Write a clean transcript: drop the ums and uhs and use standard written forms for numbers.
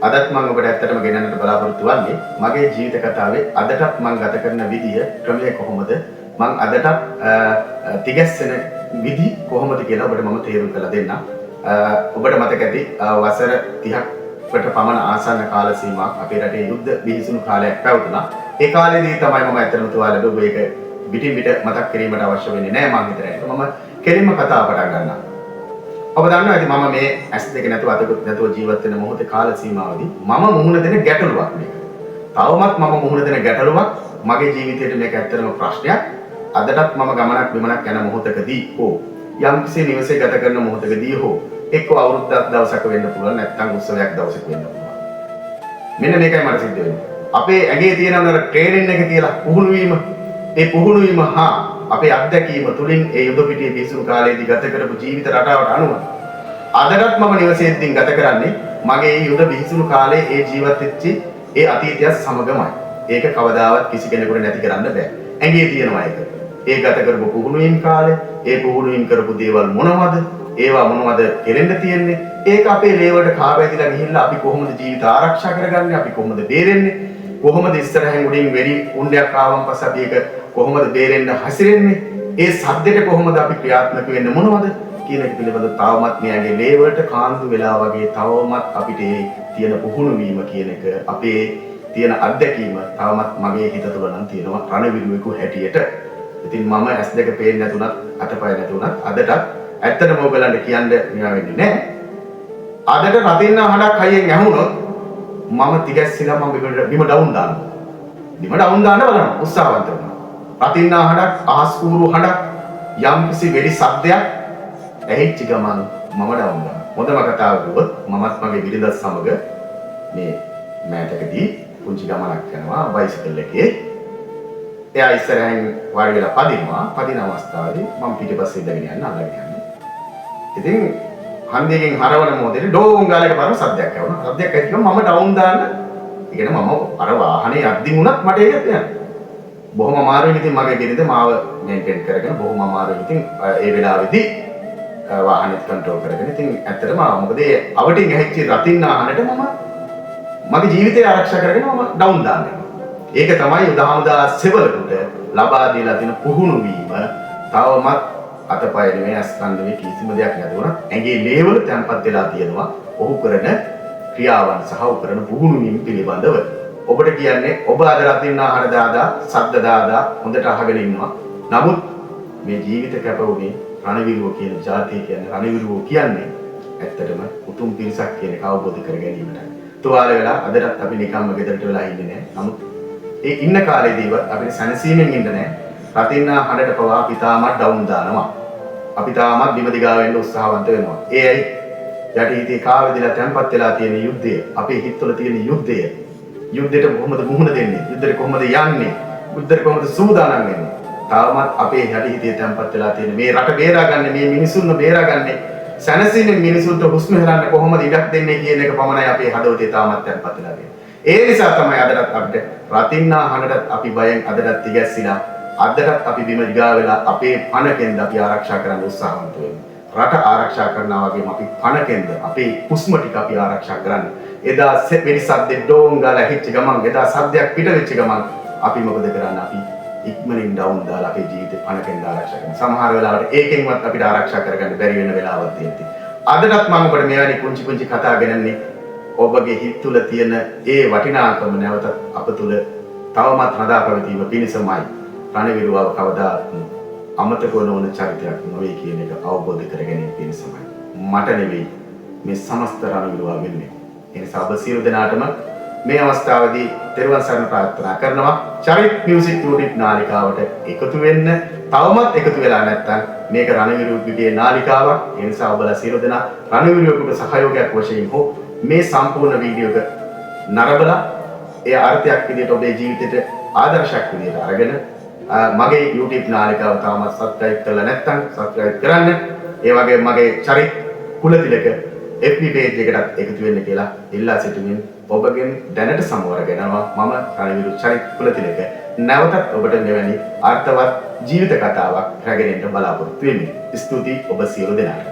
අදත් මම ඔබට ඇත්තටම ගෙනන්නට බලාපොරොත්තු වෙන්නේ මගේ ජීවිත කතාවේ අදටත් මම ගත කරන විදිය ක්‍රමය කොහොමද මම අදටත් තිගැස්සෙන විදි කොහොමද කියලා ඔබට මම තේරුම් කරලා දෙන්නම්. ඔබට මතක ඇති වසර 30කට පමණ ආසන්න කාල සීමාවක් අපේ රටේ යුද්ධ බිහිසුණු කාලයක් පැවතුණා. ඒ කාලේදී තමයි මම ඇත්තටම තුවාලද ඔබ ඒක පිටින් පිට මතක් කිරීමට අවශ්‍ය වෙන්නේ නැහැ මම හිතන්නේ. මම කෙලින්ම කතාව පටන් ගන්නවා. ඔබ දන්නවා ඇති මම මේ S2 නැතුව අතකුත් නැතුව ජීවත් වෙන මොහොතේ කාල සීමාවදී මම මුහුණ දෙන ගැටලුවක් මේක. තවමත් මම මුහුණ දෙන ගැටලුවක් මගේ ජීවිතේට මේක ඇත්තටම ප්‍රශ්නයක්. අදටත් මම ගමනක් බිමනක් යන මොහොතකදී හෝ යම්කිසි නිවසේ ගත කරන මොහොතකදී හෝ එක්ක අවුරුද්දක් දවසක වෙන්න පුළුවන් නැත්නම් උත්සවයක් දවසක වෙන්න පුළුවන්. මෙන්න මේකයි මට සිද්ධ වෙන්නේ. අපේ ඇඟේ තියෙන අර ට්‍රේනින් එක කියලා පුහුණු වීම ඒ පුහුණු වීම හා අපේ අත්දැකීම තුලින් ඒ යුද පිටියේ බිහිසුණු කාලයේදී ගත කරපු ජීවිත රටාවට අනුව අදටත් මම නිවසේදී ගත කරන්නේ මගේ යුද බිහිසුණු කාලේ ඒ ජීවත් වෙච්ච ඒ අතීතයත් සමගමයි. ඒක කවදාවත් කිසි කෙනෙකුට නැති කරන්න බෑ. ඇඟේ තියෙනවා ඒක. ඒ ගත කරපු පුහුණු වීම කාලේ ඒ පුහුණු වීම කරපු දේවල් මොනවද? ඒවා මොනවද කෙරෙන්න තියෙන්නේ? ඒක අපේ ලේවලට කාබැදිලා ගිහිල්ලා අපි කොහොමද ජීවිත ආරක්ෂා කරගන්නේ? අපි කොහොමද බේරෙන්නේ? කොහොමද ඉස්සරහින් උඩින් වෙඩි උණ්ඩයක් ආවම පස්සේ අපි ඒක කොහොමද බේරෙන්න හසිරෙන්නේ? ඒ සද්දෙට කොහොමද අපි ක්‍රියාත්මක වෙන්නේ මොනවද කියන එක පිළිබඳව තවමත් මෙයාගේ ලේවලට කාන්දු වෙලා වගේ තවමත් අපිට තියෙන පුහුණු වීම කියන එක අපේ තියෙන අත්දැකීම තවමත් මගේ හිත තුළ නම් තියෙනවා රණවිරුවෙකු හැටියට. ඉතින් මම S2 පේන්නේ නැතුණත් අතපය නැතුණත් අදටත් ඇත්තටම ඔයගලන්ට කියන්න මෙයා වෙන්නේ නැහැ. අදට රතින්න හඬක් හයියෙන් ඇහුනොත් මම තිගැස්සිලා මම බිම ඩවුන් දානවා. බිම ඩවුන් දාන්න බලන්න උත්සාහවන්ත වෙනවා. රතින්න හඬක් අහස් කූරු හඬක් යම්කිසි වෙඩි ශබ්දයක් ඇහිච්ච ගමන් මම ඩවුන් දානවා. හොඳම කතාව කිව්වොත් මමත් මගේ බිරිඳත් සමග මේ මෑතකදී පුංචි ගමනක් යනවා බයිසිකල් එකේ. එයා ඉස්සරහින් වාඩි වෙලා පදින අවස්ථාවේදී මම පිටිපස්සේ ඉඳගෙන යන්න අල්ලගෙන යනවා. ඉතින් හන්දියකින් හරවන මොහොතේ ඩෝං ගාලා එකපාරම සද්දයක් ආවුණා. සද්දයක් ඇවිත් මම ඩවුන් දාන්න. ඒ කියන්නේ මම අර වාහනේ යද්දී වුණත් මට ඒක යන්නේ. බොහොම අමාරුයි ඉතින් මගේ බිරිඳ මාව මේන්ටේන් කරගෙන බොහොම අමාරුයි ඉතින් ඒ වෙලාවේදී වාහනේ කන්ට්‍රෝල් කරගෙන ඉතින් ඇත්තටම මොකද ඒ අවටින් ඇහිච්ච රතින්න ආහනට මගේ ජීවිතය ආරක්ෂා කරගෙන මම ඩවුන් දාන්නේ. ඒක තමයි උදාහමදා සෙවලකට ලබා දීලා තියෙන පුහුණු වීම. තවමත් අතපය නෙමෙයි අස්කන්ධ නෙමෙයි කිසිම දෙයක් නැතුණා ඇඟේ ලේවල තැම්පත් වෙලා තියෙනවා ඔහු කරන ක්‍රියාවන් සහ ඔහු කරන පුහුණු වීම පිළිබඳව. ඔබට කියන්නේ ඔබ අද රතින්න ආහාර දාදා ශබ්ද දාදා හොඳට අහගෙන ඉන්නවා. නමුත් මේ ජීවිත කැප වුණේ රණවිරුව කියන ජාතිය කියන්නේ රණවිරුව කියන්නේ ඇත්තටම උතුම් පිරිසක් කියන එක අවබෝධ කර ගැනීමට. තුවාල වෙලා අදටත් අපි නිකම්ම ගෙදරට වෙලා ඉන්නේ නැහැ. නමුත් ඒ ඉන්න කාලේදීව අපිට සැනසීමෙන් ඉන්න නැහැ. රතින්න හඬට පවා අපි තාමත් ඩවුන් දානවා. අපි තාමත් බිම දිගා වෙන්න උත්සාහවන්ත වෙනවා. ඒ ඇයි යටි හිතේ කාවැදිලා තැම්පත් වෙලා තියෙන යුද්ධය, අපේ හිතවල තියෙන යුද්ධය. යුද්ධයට කොහොමද මුහුණ දෙන්නේ? යුද්ධයට කොහොමද යන්නේ? යුද්ධයට කොහොමද සූදානම් වෙන්නේ? තාමත් අපේ යටි හිතේ තැම්පත් වෙලා තියෙන මේ රට බේරාගන්නේ, මේ මිනිසුන්ව බේරාගන්නේ, සැනසීමෙන් මිනිසුන්ට හුස්ම හෙලන්න කොහොමද ඉඩක් දෙන්නේ කියන එක පමණයි අපේ හදවතේ තාමත් තැම්පත් වෙලා තියෙන්නේ. ඒ නිසා තමයි අදටත් අපිට රතින්න හඬට අපි බයෙන් අදටත් තිගැස්සිලා අදටත් අපි බිම දිගා වෙලා අපේ පණකෙන්ද අපි ආරක්ෂා කරන්න උත්සාහවන්ත වෙන්නේ. රට ආරක්ෂා කරනවා වගේම අපි පණකෙන්ද අපේ හුස්ම ටික අපි ආරක්ෂා කරන්න. එදා වෙඩි සද්දේ ඩෝං ගාලා හිච්ච ගමන් එදා සද්දයක් පිට වෙච්ච ගමන් අපි මොකද කරන්නේ? අපි ඉක්මනින් ඩවුන් දාලා අපේ ජීවිතේ පණකෙන්ද ආරක්ෂා කරනවා. සමහර වෙලාවට ඒකෙන්වත් අපිට ආරක්ෂා කරගන්න බැරි වෙන වෙලාවක් තියෙනවා. අදටත් මම ඔබට මෙවැනි පුංචි කතා ගෙනන්නේ ඔබගේ හිත තුළ තියෙන ඒ වටිනාකම නැවත අප තුළ තවමත් හදා පැවතීම පිණිසමයි. රණවිරුවව කවදාත් අමතක නොවන චරිතයක් නොවේ කියන එක අවබෝධ කර ගැනීම පිණිසමයි. මට නෙවෙයි මේ සමස්ත රණවිරුව වෙන්නේ. ඒ නිසා ඔබ සියලු දෙනාටම මේ අවස්ථාවේදී තෙරුවන් සරණ ප්‍රාර්ථනා කරනවා. චරිත් මියුසික් YouTube නාලිකාවට එකතු වෙන්න. තවමත් එකතු වෙලා නැත්නම් මේක රණවිරුවගේ නාලිකාවක්. ඒ නිසා ඔබලා සියලු දෙනා රණවිරුවකට සහයෝගයක් වශයෙන් හෝ මේ සම්පූර්ණ වීඩියෝ එක නරඹලා ඒ අර්ථයක් විදිහට ඔබේ ජීවිතේට ආදර්ශයක් විදිහට අරගෙන මගේ YouTube නාලිකාව තාමත් subscribe කරලා නැත්නම් subscribe කරන්න. ඒ වගේම මගේ චරිත් කුලතිලක FB page එකටත් එකතු වෙන්න කියලා ඉල්ලා සිටිමින් ඔබගෙන් දැනට සමවරගෙනවා මම රණවිරු චරිත් කුලතිලක නැවතත් ඔබට මෙවැනි අර්ථවත් ජීවිත කතාවක් රැගෙන එන්න බලාපොරොත්තු වෙමි. ස්තුතියි ඔබ සියලු දෙනාට.